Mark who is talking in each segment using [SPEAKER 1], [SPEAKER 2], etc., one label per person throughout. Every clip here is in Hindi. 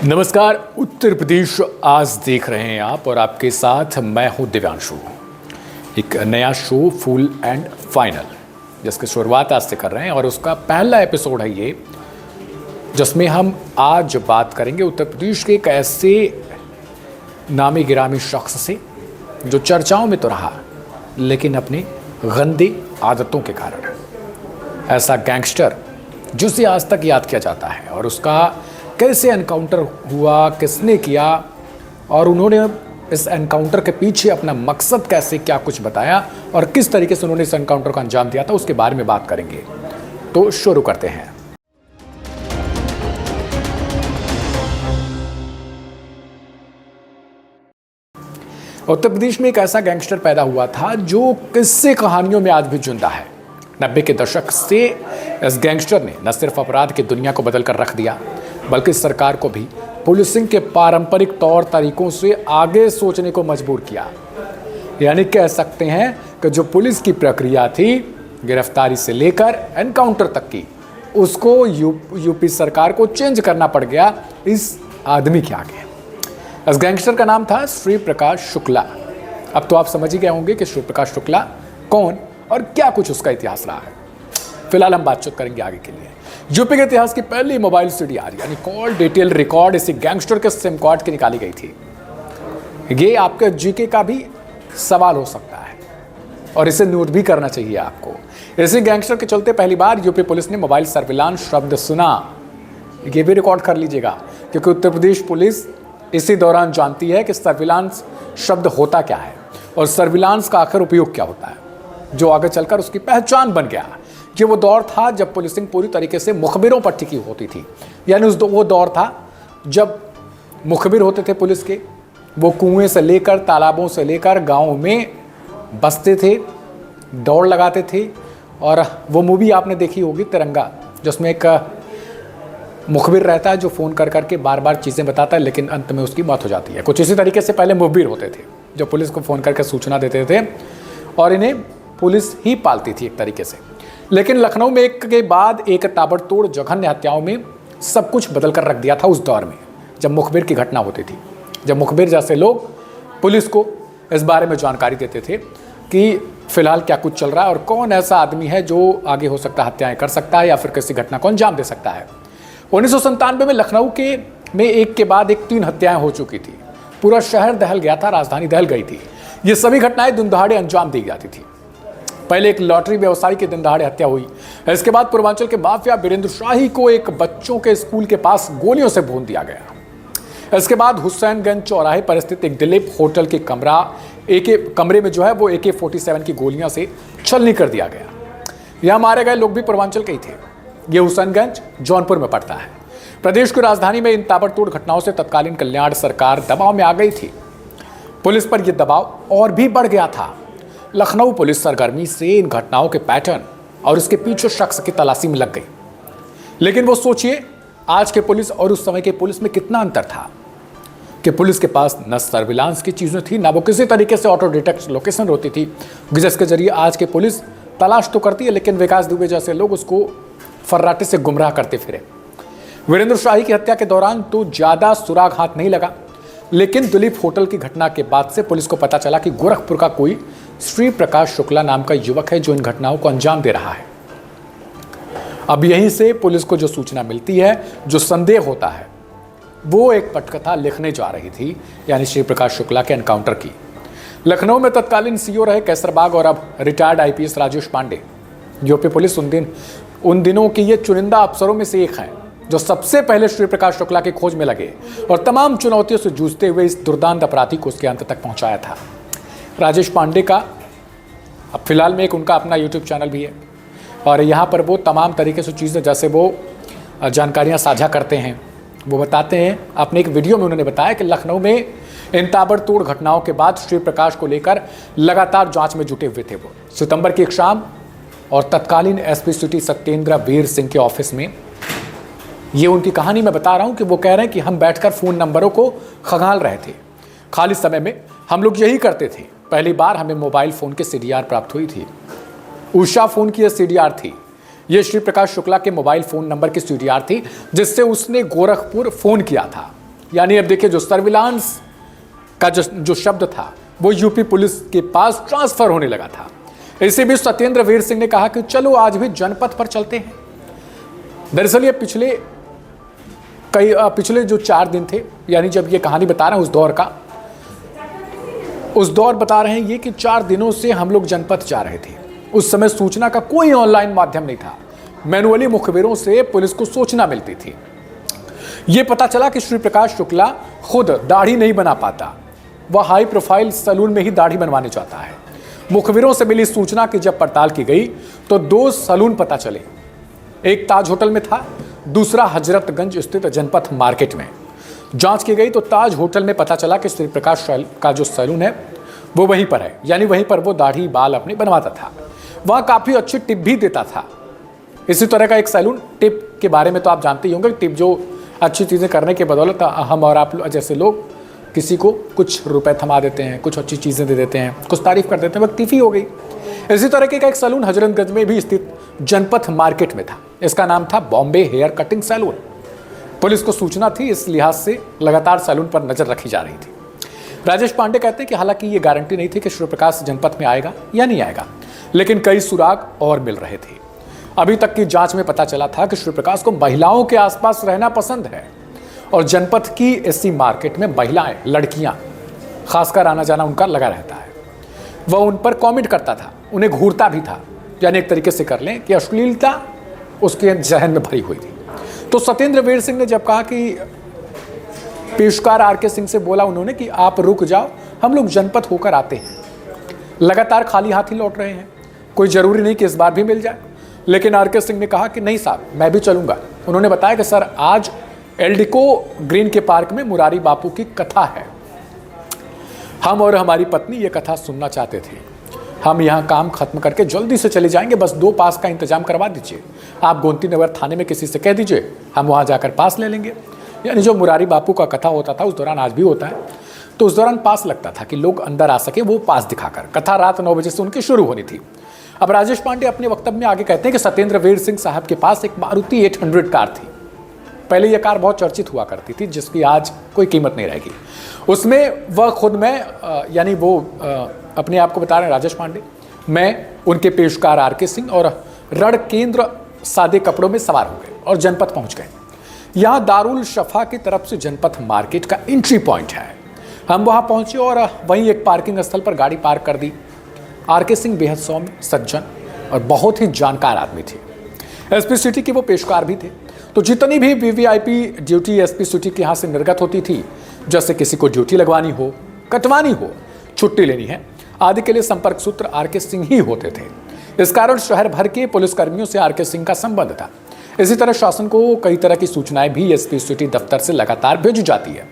[SPEAKER 1] नमस्कार। उत्तर प्रदेश आज देख रहे हैं आप और आपके साथ मैं हूं दिव्यांशु। एक नया शो फुल एंड फाइनल जिसकी शुरुआत आज से कर रहे हैं और उसका पहला एपिसोड है ये, जिसमें हम आज बात करेंगे उत्तर प्रदेश के एक ऐसे नामी गिरामी शख्स से जो चर्चाओं में तो रहा लेकिन अपनी गंदी आदतों के कारण। ऐसा गैंगस्टर जिसे आज तक याद किया जाता है और उसका कैसे एनकाउंटर हुआ, किसने किया और उन्होंने इस एनकाउंटर के पीछे अपना मकसद कैसे क्या कुछ बताया और किस तरीके से उन्होंने इस एनकाउंटर को अंजाम दिया था, उसके बारे में बात करेंगे। तो शुरू करते हैं। उत्तर प्रदेश में एक ऐसा गैंगस्टर पैदा हुआ था जो किस्से कहानियों में आज भी जिंदा है। 90 के दशक से इस गैंगस्टर ने न सिर्फ अपराध की दुनिया को बदल कर रख दिया बल्कि सरकार को भी पुलिसिंग के पारंपरिक तौर तरीकों से आगे सोचने को मजबूर किया। यानी कह सकते हैं कि जो पुलिस की प्रक्रिया थी गिरफ्तारी से लेकर एनकाउंटर तक की, उसको यूपी सरकार को चेंज करना पड़ गया इस आदमी के आगे। इस गैंगस्टर का नाम था श्री प्रकाश शुक्ला। अब तो आप समझ ही गए होंगे कि श्री प्रकाश शुक्ला कौन और क्या कुछ उसका इतिहास रहा है। फिलहाल हम बातचीत करेंगे आगे के लिए। यूपी के इतिहास की पहली मोबाइल सीडीआर यानी कॉल डिटेल रिकॉर्ड इसी गैंगस्टर के सिम कार्ड की निकाली गई थी। ये आपके जीके का भी सवाल हो सकता है और इसे नोट भी करना चाहिए आपको। इसी गैंगस्टर के चलते पहली बार यूपी पुलिस ने मोबाइल सर्विलांस शब्द सुना। ये भी रिकॉर्ड कर लीजिएगा क्योंकि उत्तर प्रदेश पुलिस इसी दौरान जानती है कि सर्विलांस शब्द होता क्या है और सर्विलांस का आखिर उपयोग क्या होता है, जो आगे चलकर उसकी पहचान बन गया। ये वो दौर था जब पुलिसिंग पूरी तरीके से मुखबिरों पर टिकी होती थी। यानी वो दौर था जब मुखबिर होते थे पुलिस के, वो कुएं से लेकर तालाबों से लेकर गाँव में बसते थे, दौड़ लगाते थे। और वो मूवी आपने देखी होगी तिरंगा, जिसमें एक मुखबिर रहता है जो फ़ोन कर करके बार बार चीज़ें बताता है लेकिन अंत में उसकी मौत हो जाती है। कुछ इसी तरीके से पहले मुखबिर होते थे जो पुलिस को फ़ोन करके सूचना देते थे और इन्हें पुलिस ही पालती थी एक तरीके से। लेकिन लखनऊ में एक के बाद एक ताबड़तोड़ जघन्य हत्याओं में सब कुछ बदल कर रख दिया था उस दौर में जब मुखबिर की घटना होती थी, जब मुखबिर जैसे लोग पुलिस को इस बारे में जानकारी देते थे कि फिलहाल क्या कुछ चल रहा है और कौन ऐसा आदमी है जो आगे हो सकता है हत्याएं कर सकता है या फिर किसी घटना को अंजाम दे सकता है। 1997 में लखनऊ में एक के बाद एक 3 हत्याएं हो चुकी थी। पूरा शहर दहल गया था, राजधानी दहल गई थी। ये सभी घटनाएं दिन दहाड़े अंजाम दी जाती थी। पहले एक लॉटरी व्यवसायी की दिन दहाड़े हत्या हुई। इसके बाद पूर्वांचल के माफिया वीरेंद्र शाही को एक बच्चों के स्कूल के पास गोलियों से भून दिया गया। इसके बाद हुसैनगंज चौराहे पर स्थित एक दिलीप होटल के कमरे में जो है वो AK-47 की गोलियां से छलनी कर दिया गया। यहां मारे गए लोग भी पूर्वांचल के ही थे। ये हुसैनगंज जौनपुर में पड़ता है। प्रदेश की राजधानी में इन ताबड़तोड़ घटनाओं से तत्कालीन कल्याण सरकार दबाव में आ गई थी। पुलिस पर यह दबाव और भी बढ़ गया था। लखनऊ पुलिस सरगर्मी से इन घटनाओं के पैटर्न और उसके पीछे शख्स की तलाशी में लग गई। लेकिन वो सोचिए आज के पुलिस और उस समय के पुलिस में कितना अंतर था कि पुलिस के पास न सर्विलांस की चीज़ें थी, ना वो किसी तरीके से ऑटो डिटेक्ट लोकेशन होती थी जिसके जरिए आज के पुलिस तलाश तो करती है लेकिन विकास दुबे जैसे लोग उसको फर्राटे से गुमराह करते फिरे। वीरेंद्र शाही की हत्या के दौरान तो ज़्यादा सुराग हाथ नहीं लगा, लेकिन दिलीप होटल की घटना के बाद से पुलिस को पता चला कि गोरखपुर का कोई श्री प्रकाश शुक्ला नाम का युवक है जो इन घटनाओं को अंजाम दे रहा है। अब यहीं से पुलिस को जो सूचना मिलती है, जो संदेह होता है, वो एक पटकथा लिखने जा रही थी, यानी श्री प्रकाश शुक्ला के एनकाउंटर की। लखनऊ में तत्कालीन सीओ रहे कैसरबाग और अब retired IPS Rajesh Pande. UP police उन दिनों के ये चुनिंदा अफसरों में से एक हैं जो सबसे पहले श्री प्रकाश शुक्ला की खोज में लगे और तमाम चुनौतियों से जूझते हुए इस दुर्दांत अपराधी को उसके अंत तक पहुंचाया था। राजेश पांडे का अब फिलहाल में एक उनका अपना YouTube चैनल भी है और यहाँ पर वो तमाम तरीके से चीज़ें जैसे वो जानकारियाँ साझा करते हैं, वो बताते हैं। अपने एक वीडियो में उन्होंने बताया कि लखनऊ में इन ताबड़तोड़ घटनाओं के बाद श्री प्रकाश को लेकर लगातार जांच में जुटे हुए थे। वो सितंबर की एक शाम और तत्कालीन SP सिटी सत्येंद्र वीर सिंह के ऑफिस में, ये उनकी कहानी मैं बता रहा हूँ कि वो कह रहे हैं कि हम बैठकर फ़ोन नंबरों को खंगाल रहे थे। खाली समय में हम लोग यही करते थे। पहली बार हमें मोबाइल फ़ोन की CDR प्राप्त हुई थी। उषा फ़ोन की यह CDR थी। ये श्री प्रकाश शुक्ला के मोबाइल फ़ोन नंबर की CDR थी जिससे उसने गोरखपुर फ़ोन किया था। यानी अब देखिए, जो सर्विलांस का जो शब्द था वो यूपी पुलिस के पास ट्रांसफर होने लगा था। इसी बीच सत्येंद्र वीर सिंह ने कहा कि चलो आज भी जनपथ पर चलते हैं। दरअसल ये पिछले जो 4 दिन थे, यानी जब ये कहानी बता रहे हैं उस दौर बता रहे हैं ये कि 4 दिनों से हम लोग जनपथ जा रहे थे। उस समय सूचना का कोई ऑनलाइन माध्यम नहीं था। मैनुअली मुखबिरों से पुलिस को सूचना मिलती थी। यह पता चला कि श्री प्रकाश शुक्ला खुद दाढ़ी नहीं बना पाता, वह हाई प्रोफाइल सैलून में ही दाढ़ी बनवाने चाहता है। मुखबिरों से मिली सूचना की जब पड़ताल की गई तो 2 सैलून पता चले। एक ताज होटल में था, दूसरा हजरतगंज स्थित जनपथ मार्केट में। जांच की गई तो ताज होटल में पता चला कि श्री प्रकाश का जो सैलून है वो वहीं पर है, यानी वहीं पर वो दाढ़ी बाल अपने बनवाता था। वहाँ काफ़ी अच्छी टिप भी देता था। इसी तरह का एक सैलून, टिप के बारे में तो आप जानते ही होंगे। टिप जो अच्छी चीज़ें करने के बदौलत हम और आप जैसे लोग किसी को कुछ रुपए थमा देते हैं, कुछ अच्छी चीज़ें दे देते हैं, कुछ तारीफ कर देते हैं, वह टिफी हो गई। इसी तरह का एक सैलून हजरतगंज में भी स्थित जनपथ मार्केट में था। इसका नाम था Bombay hair cutting saloon. Police को सूचना थी, इस लिहाज से लगातार सैलून पर नजर रखी जा रही थी। राजेश पांडे कहते हैं कि हालांकि ये गारंटी नहीं थी कि श्री प्रकाश जनपथ में आएगा या नहीं आएगा, लेकिन कई सुराग और मिल रहे थे। अभी तक की जांच में पता चला था कि श्री प्रकाश को महिलाओं के आसपास रहना पसंद है और जनपथ की इसी मार्केट में महिलाएं, लड़कियां खासकर आना जाना उनका लगा रहता है। वह उन पर कमेंट करता था, उन्हें घूरता भी था, यानी एक तरीके से कर लें कि अश्लीलता उसके जहन में भरी हुई थी। तो सत्येंद्र वीर सिंह ने जब कहा कि पेशकार आरके सिंह से बोला उन्होंने कि आप रुक जाओ, हम लोग जनपथ होकर आते हैं। लगातार खाली हाथ ही लौट रहे हैं, कोई जरूरी नहीं कि इस बार भी मिल जाए। लेकिन आरके सिंह ने कहा कि नहीं साहब, मैं भी चलूंगा। उन्होंने बताया कि सर, आज एल्डिको ग्रीन के पार्क में मुरारी बापू की कथा है। हम और हमारी पत्नी ये कथा सुनना चाहते थे। हम यहाँ काम खत्म करके जल्दी से चले जाएंगे, बस 2 पास का इंतजाम करवा दीजिए। आप गोमती नगर थाने में किसी से कह दीजिए, हम वहाँ जाकर पास ले लेंगे। यानी जो मुरारी बापू का कथा होता था उस दौरान आज भी होता है, तो उस दौरान पास लगता था कि लोग अंदर आ सके वो पास दिखाकर। कथा रात 9 बजे से उनकी शुरू होनी थी। अब राजेश पांडे अपने वक्तव्य में आगे कहते हैं कि सत्येंद्र वीर सिंह साहब के पास एक मारुति 800 कार थी। पहले यह कार बहुत चर्चित हुआ करती थी, जिसकी आज कोई कीमत नहीं रहेगी। उसमें वह खुद में यानी वो अपने आप को बता रहे हैं राजेश पांडे, मैं, उनके पेशकार आरके सिंह और रण केंद्र सादे कपड़ों में सवार हो गए और जनपथ पहुंच गए। यहाँ दारुल शफा की तरफ से जनपथ मार्केट का एंट्री पॉइंट है। हम वहाँ पहुंचे और वहीं एक पार्किंग स्थल पर गाड़ी पार्क कर दी। आरके सिंह बेहद सौम्य, सज्जन और बहुत ही जानकार आदमी थे। एसपी सिटी के वो पेशकार भी थे। तो जितनी भी वीवीआईपी ड्यूटी एसपी सिटी के यहाँ से निर्गत होती थी, जैसे किसी को ड्यूटी लगवानी हो, कटवानी हो, छुट्टी लेनी है आदि के लिए संपर्क सूत्र आरके सिंह ही होते थे। इस कारण शहर भर के पुलिसकर्मियों से आरके सिंह का संबंध था। इसी तरह शासन को कई तरह की सूचनाएं भी एसपी सिटी दफ्तर से लगातार भेजी जाती है।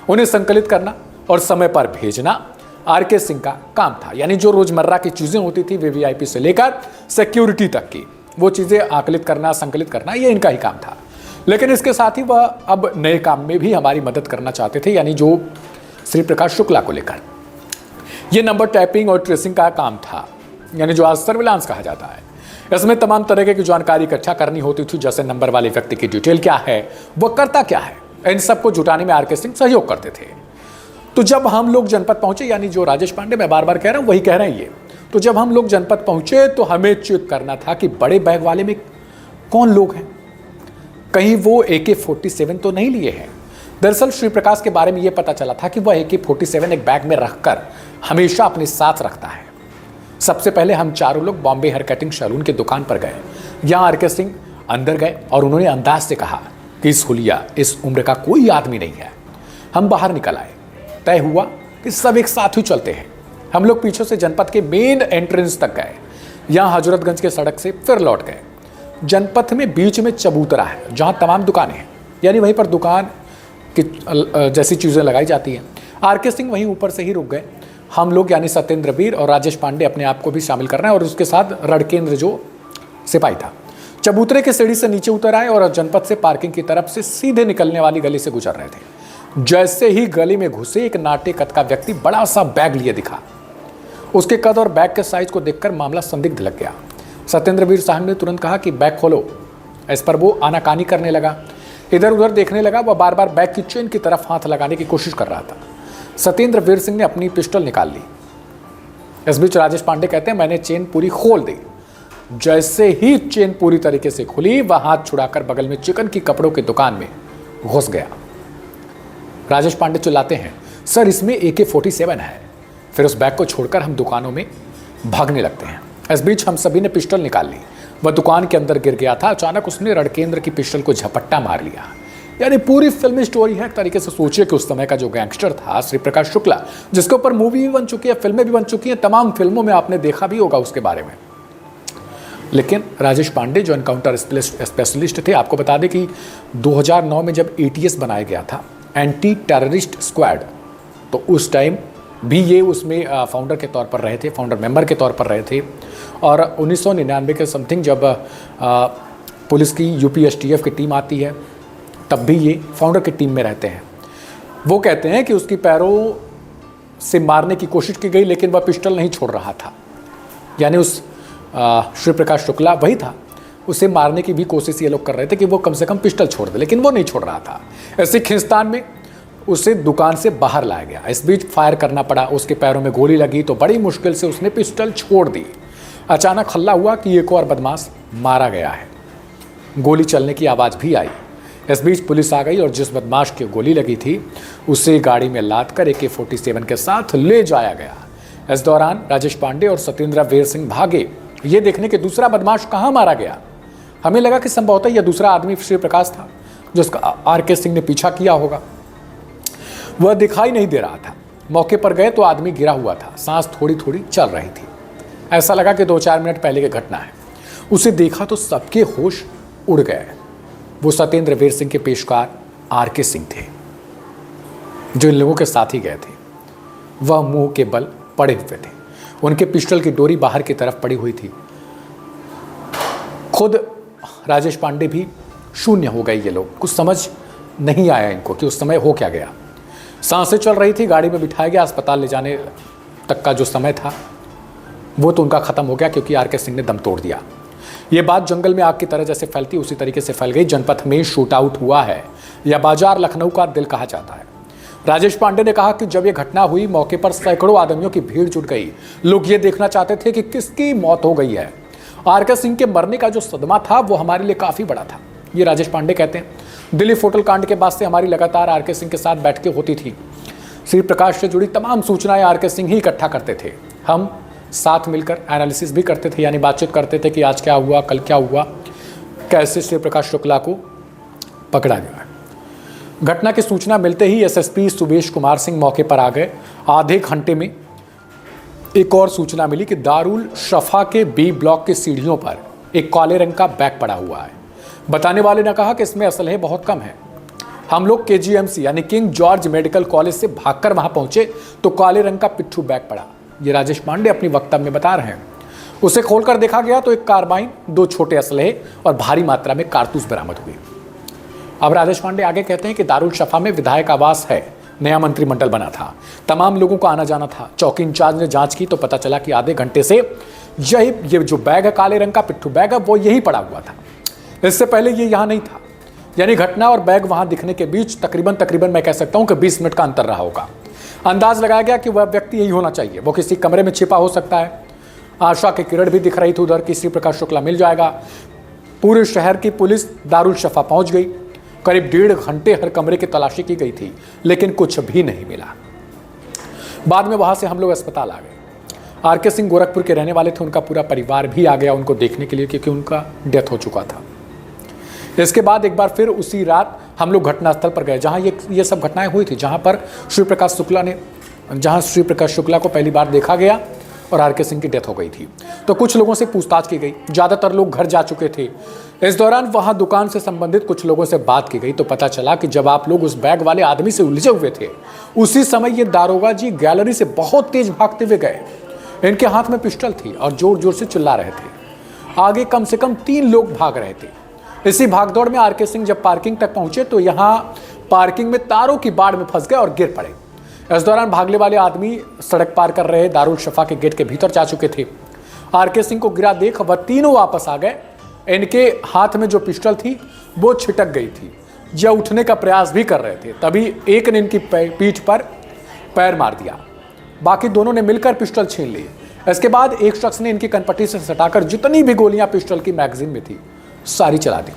[SPEAKER 1] उन्हें संकलित करना और समय पर भेजना आरके सिंह का काम था। यानी जो रोजमर्रा की चीजें होती थी वीवीआईपी से लेकर सिक्योरिटी तक की, वो चीजें आकलित करना, संकलित करना, ये इनका ही काम था। लेकिन इसके साथ ही वह अब नए काम में भी हमारी मदद करना चाहते थे, यानी जो श्री प्रकाश शुक्ला को लेकर ये नंबर टैपिंग और ट्रेसिंग का काम था, यानी जो आज सर्विलांस कहा जाता है। इसमें तमाम तरह की जानकारी इकट्ठा करनी होती थी, जैसे नंबर वाले व्यक्ति की डिटेल क्या है, वह करता क्या है, इन सबको जुटाने में आरके सिंह सहयोग करते थे। तो जब हम लोग जनपद पहुंचे, यानी जो राजेश पांडे मैं बार बार कह रहा हूं वही कह रहे हैं ये, तो जब हम लोग जनपद पहुंचे तो हमें चेक करना था कि बड़े बैग वाले में कौन लोग हैं, कहीं वो AK-47 तो नहीं लिए हैं। दरअसल श्री प्रकाश के बारे में यह पता चला था कि वह AK-47 एक बैग में रखकर हमेशा अपने साथ रखता है। सबसे पहले हम चारों लोग बॉम्बे हेयर कटिंग सैलून की दुकान पर गए। यहाँ आरके सिंह अंदर गए और उन्होंने अंदाज से कहा कि इस हुलिया, इस उम्र का कोई आदमी नहीं है। हम बाहर निकल आए। तय हुआ कि सब एक साथ ही चलते हैं। हम लोग पीछे से जनपद के मेन एंट्रेंस तक गए। यहाँ हजरतगंज के सड़क से फिर लौट गए। जनपथ में बीच में चबूतरा है जहाँ तमाम दुकानें हैं, यानी वहीं पर दुकान की जैसी चीज़ें लगाई जाती हैं। आरके सिंह वहीं ऊपर से ही रुक गए। हम लोग यानी सत्येंद्र वीर और राजेश पांडे अपने आप को भी शामिल कर रहे हैं और उसके साथ रणकेंद्र जो सिपाही था, चबूतरे के सीढ़ी से नीचे उतर आए और जनपद से पार्किंग की तरफ से सीधे निकलने वाली गली से गुजर रहे थे। जैसे ही गली में घुसे, एक नाटे कद का व्यक्ति बड़ा सा बैग लिए दिखा। उसके कद और बैग के साइज को देखकर मामला संदिग्ध लग गया। सत्येंद्र वीर साहब ने तुरंत कहा कि बैग खोलो। इस पर वो आनाकानी करने लगा। इधर उधर देखने लगा। वह बार बार बैग की चेन की तरफ हाथ लगाने की कोशिश कर रहा था। सत्येंद्र वीर सिंह ने अपनी पिस्टल निकाल ली। इस बीच राजेश पांडे कहते हैं, मैंने चेन पूरी खोल दी। जैसे ही चेन पूरी तरीके से खुली, वह हाथ छुड़ाकर बगल में चिकन की कपड़ों की दुकान में घुस गया। राजेश पांडे चिल्लाते हैं, सर इसमें AK-47 है। फिर उस बैग को छोड़कर हम दुकानों में भागने लगते हैं। इस बीच हम सभी ने पिस्टल निकाल ली। वह दुकान के अंदर गिर गया था। अचानक उसने रणकेंद्र की पिस्टल को झपट्टा मार लिया। यानी पूरी फिल्मी स्टोरी है। एक तरीके से सोचिए कि उस समय का जो गैंगस्टर था श्री प्रकाश शुक्ला, जिसके ऊपर मूवी भी बन चुकी है, फिल्में भी बन चुकी हैं, तमाम फिल्मों में आपने देखा भी होगा उसके बारे में। लेकिन राजेश पांडे जो एनकाउंटर स्पेशलिस्ट थे, आपको बता दें कि 2009 में जब ATS बनाया गया था, एंटी टेररिस्ट स्क्वाड, तो उस टाइम भी ये उसमें फाउंडर के तौर पर रहे थे, फाउंडर मेंबर के तौर पर रहे थे। और 1999 के समथिंग जब पुलिस की UP-STF की टीम आती है, तब भी ये फाउंडर की टीम में रहते हैं। वो कहते हैं कि उसकी पैरों से मारने की कोशिश की गई, लेकिन वह पिस्टल नहीं छोड़ रहा था। यानी उस श्री प्रकाश शुक्ला वही था, उसे मारने की भी कोशिश ये लोग कर रहे थे कि वो कम से कम पिस्टल छोड़ दे, लेकिन वो नहीं छोड़ रहा था। ऐसे खींचतान में उसे दुकान से बाहर लाया गया। इस बीच फायर करना पड़ा। उसके पैरों में गोली लगी तो बड़ी मुश्किल से उसने पिस्टल छोड़ दी। अचानक हल्ला हुआ कि एक और बदमाश मारा गया है। गोली चलने की आवाज़ भी आई। इस बीच पुलिस आ गई और जिस बदमाश की गोली लगी थी उसे गाड़ी में लाद कर AK-47 के साथ ले जाया गया। इस दौरान राजेश पांडे और सत्येंद्र वीर सिंह भागे, ये देखने के दूसरा बदमाश कहाँ मारा गया। हमें लगा कि संभवतः यह दूसरा आदमी श्री प्रकाश था, जिसका RK सिंह ने पीछा किया होगा। वह दिखाई नहीं दे रहा था। मौके पर गए तो आदमी गिरा हुआ था, सांस थोड़ी थोड़ी चल रही थी। ऐसा लगा कि 2-4 मिनट पहले की घटना है। उसे देखा तो सबके होश उड़ गए। वो सत्येंद्र वीर सिंह के पेशकार RK सिंह थे, जो इन लोगों के साथ ही गए थे। वह मुंह के बल पड़े हुए थे। उनके पिस्टल की डोरी बाहर की तरफ पड़ी हुई थी। खुद राजेश पांडे भी शून्य हो गए। ये लोग, कुछ समझ नहीं आया इनको कि उस समय हो क्या गया। सांसें चल रही थी। गाड़ी में बिठाया गया। अस्पताल ले जाने तक का जो समय था वो तो उनका खत्म हो गया, क्योंकि RK सिंह ने दम तोड़ दिया। ये बात जंगल में आग की तरह जैसे फैलती उसी तरीके से फैल गई। जनपद में शूट आउट हुआ है। यह बाजार लखनऊ का दिल कहा जाता है। राजेश पांडे ने कहा कि जब यह घटना हुई, मौके पर सैकड़ों आदमियों की भीड़ जुट गई। लोग ये देखना चाहते थे कि किसकी मौत हो गई है। RK सिंह के मरने का जो सदमा था वो हमारे लिए काफ़ी बड़ा था, ये राजेश पांडे कहते हैं। दिल्ली होटल कांड के बाद से हमारी लगातार RK सिंह के साथ बैठकें होती थी। श्री प्रकाश से जुड़ी तमाम सूचनाएं RK सिंह ही इकट्ठा करते थे। हम साथ मिलकर एनालिसिस भी करते थे, यानी बातचीत करते थे कि आज क्या हुआ, कल क्या हुआ, कैसे श्री प्रकाश शुक्ला को पकड़ा गया। घटना की सूचना मिलते ही SSP सुबेश कुमार सिंह मौके पर आ गए। आधे घंटे में एक और सूचना मिली कि दारुल शफा के B ब्लॉक के सीढ़ियों पर एक काले रंग का बैग पड़ा हुआ है। बताने वाले ने कहा कि इसमें असलहे बहुत कम है। हम लोग KGMC यानी किंग जॉर्ज मेडिकल कॉलेज से भागकर वहां पहुंचे तो काले रंग का पिट्ठू बैग पड़ा। ये राजेश पांडे अपनी वक्तव्य में बता रहे हैं। उसे खोलकर देखा गया तो एक कार्बाइन, 2 छोटे असलहे और भारी मात्रा में कारतूस बरामद हुए। अब राजेश पांडे आगे कहते हैं कि दारुल शफा में विधायक आवास है। नया मंत्रिमंडल बना था, तमाम लोगों को आना जाना था। चौकी इंचार्ज ने जांच की तो पता चला कि आधे घंटे से ये जो बैग है, काले रंग का पिट्ठू बैग है, वो यही पड़ा हुआ था। इससे पहले ये यहाँ नहीं था। यानी घटना और बैग वहां दिखने के बीच तकरीबन मैं कह सकता हूं कि 20 मिनट का अंतर रहा होगा। अंदाज लगाया गया कि वह व्यक्ति यही होना चाहिए। वो किसी कमरे में छिपा हो सकता है। आशा की किरण भी दिख रही थी उधर कि श्री प्रकाश शुक्ला मिल जाएगा। पूरे शहर की पुलिस दारुल शफा पहुंच गई। करीब 1.5 घंटे हर कमरे की तलाशी की गई थी, लेकिन कुछ भी नहीं मिला। बाद में वहां से हम लोग अस्पताल आ गए। RK सिंह गोरखपुर के रहने वाले थे। उनका पूरा परिवार भी आ गया उनको देखने के लिए, क्योंकि उनका डेथ हो चुका था। इसके बाद एक बार फिर उसी रात हम लोग घटनास्थल पर गए, जहां ये सब घटनाएं हुई थी, जहां श्री प्रकाश शुक्ला को पहली बार देखा गया और RK सिंह की डेथ हो गई थी। तो कुछ लोगों से पूछताछ की गई। ज़्यादातर लोग घर जा चुके थे। इस दौरान वहां दुकान से संबंधित कुछ लोगों से बात की गई तो पता चला कि जब आप लोग उस बैग वाले आदमी से उलझे हुए थे, उसी समय ये दारोगा जी गैलरी से बहुत तेज भागते हुए गए। इनके हाथ में पिस्टल थी और जोर जोर से चिल्ला रहे थे। आगे कम से कम 3 लोग भाग रहे थे। इसी भागदौड़ में RK सिंह जब पार्किंग तक पहुंचे तो यहां पार्किंग में तारों की बाढ़ में फंस गए और गिर पड़े। इस दौरान भागने वाले आदमी सड़क पार कर रहे दारुल शफा के गेट के भीतर जा चुके थे। RK सिंह को गिरा देख वह तीनों वापस आ गए। इनके हाथ में जो पिस्टल थी वो छिटक गई थी। या उठने का प्रयास भी कर रहे थे, तभी एक ने इनकी पीठ पर पैर मार दिया। बाकी दोनों ने मिलकर पिस्टल छीन ली। इसके बाद एक शख्स ने इनकी कनपट्टी से सटाकर जितनी भी गोलियां पिस्टल की मैगजीन में थी सारी चला दी।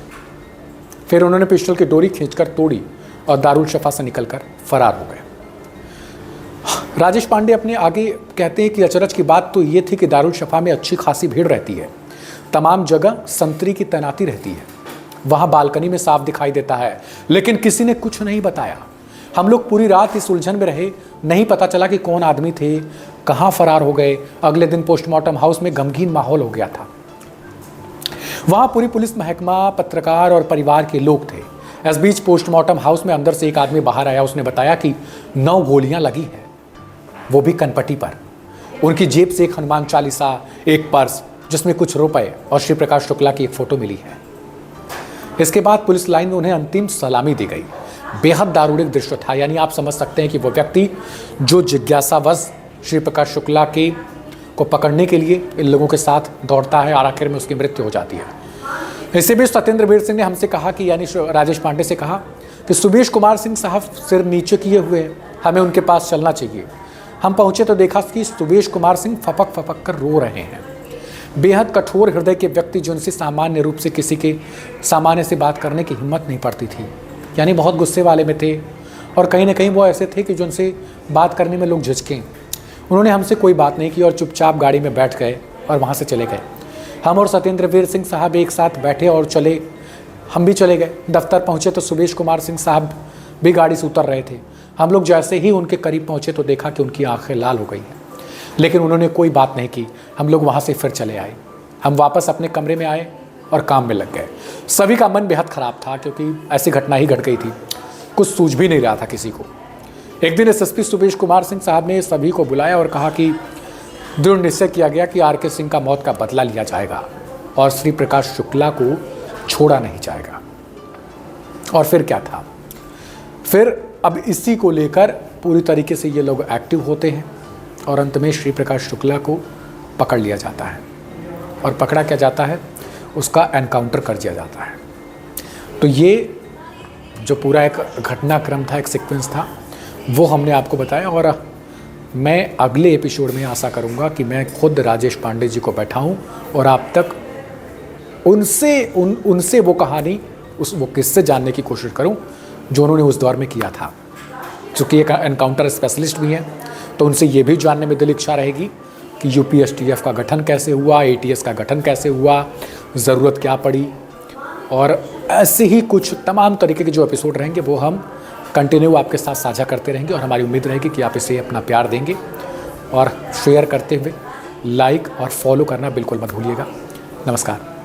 [SPEAKER 1] फिर उन्होंने पिस्टल की डोरी खींचकर तोड़ी और दारुल शफा से निकलकर फरार हो गए। राजेश पांडे अपने आगे कहते हैं कि अचरज की बात तो ये थी कि दारुल शफा में अच्छी खासी भीड़ रहती है, तमाम जगह संतरी की तैनाती रहती है, वहां बालकनी में साफ दिखाई देता है, लेकिन किसी ने कुछ नहीं बताया। हम लोग पूरी रात इस उलझन में रहे, नहीं पता चला कि कौन आदमी थे, कहां फरार हो गए। अगले दिन पोस्टमार्टम हाउस में गमगीन माहौल हो गया था। वहां पूरी पुलिस महकमा, पत्रकार और परिवार के लोग थे। इस बीच पोस्टमार्टम हाउस में अंदर से एक आदमी बाहर आया। उसने बताया कि 9 गोलियां लगी हैं, वो भी कनपट्टी पर। उनकी जेब से एक हनुमान चालीसा, एक पर्स जिसमें कुछ रुपए और श्री प्रकाश शुक्ला की एक फोटो मिली है। इसके बाद पुलिस लाइन में उन्हें अंतिम सलामी दी गई। बेहद दारुणिक दृश्य था, यानी आप समझ सकते हैं कि वो व्यक्ति जो जिज्ञासावश श्री प्रकाश शुक्ला को पकड़ने के लिए इन लोगों के साथ दौड़ता है और आखिर में उसकी मृत्यु हो जाती है। इसी बीच सत्येंद्र वीर सिंह ने हमसे कहा कि यानी राजेश पांडे से कहा कि सुबेश कुमार सिंह साहब सिर नीचे किए हुए हैं, हमें उनके पास चलना चाहिए। हम पहुंचे तो देखा कि सुबेश कुमार सिंह फपक फपक कर रो रहे हैं। बेहद कठोर हृदय के व्यक्ति जो उनसे सामान्य रूप से किसी के सामान्य से बात करने की हिम्मत नहीं पड़ती थी, यानी बहुत गुस्से वाले में थे और कहीं ना कहीं वो ऐसे थे कि जो उनसे बात करने में लोग झिझकें। उन्होंने हमसे कोई बात नहीं की और चुपचाप गाड़ी में बैठ गए और वहाँ से चले गए। हम और सत्येंद्र वीर सिंह साहब एक साथ बैठे और चले, हम भी चले गए। दफ्तर पहुँचे तो सुबेश कुमार सिंह साहब भी गाड़ी से उतर रहे थे। हम लोग जैसे ही उनके करीब पहुँचे तो देखा कि उनकी आंखें लाल हो गई हैं, लेकिन उन्होंने कोई बात नहीं की। हम लोग वहाँ से फिर चले आए। हम वापस अपने कमरे में आए और काम में लग गए। सभी का मन बेहद ख़राब था क्योंकि ऐसी घटना ही घट गई थी, कुछ सूझ भी नहीं रहा था किसी को। एक दिन एसएसपी सुबेश कुमार सिंह साहब ने सभी को बुलाया और कहा कि दृढ़ निश्चय किया गया कि आर के सिंह का मौत का बदला लिया जाएगा और श्री प्रकाश शुक्ला को छोड़ा नहीं जाएगा। और फिर क्या था, फिर अब इसी को लेकर पूरी तरीके से ये लोग एक्टिव होते हैं और अंत में श्री प्रकाश शुक्ला को पकड़ लिया जाता है। और पकड़ा क्या जाता है, उसका एनकाउंटर कर दिया जाता है। तो ये जो पूरा एक घटनाक्रम था, एक सीक्वेंस था, वो हमने आपको बताया। और मैं अगले एपिसोड में आशा करूंगा कि मैं खुद राजेश पांडे जी को बैठाऊं और आप तक उनसे वो कहानी, वो किस्से जानने की कोशिश करूं जो उन्होंने उस दौर में किया था। चूँकि एक एनकाउंटर स्पेशलिस्ट भी हैं तो उनसे ये भी जानने में दिल इच्छा रहेगी कि यूपीएसटीएफ का गठन कैसे हुआ, एटीएस का गठन कैसे हुआ, ज़रूरत क्या पड़ी, और ऐसे ही कुछ तमाम तरीके के जो एपिसोड रहेंगे वो हम कंटिन्यू आपके साथ साझा करते रहेंगे। और हमारी उम्मीद रहेगी कि आप इसे अपना प्यार देंगे और शेयर करते हुए लाइक और फॉलो करना बिल्कुल मत भूलिएगा। नमस्कार।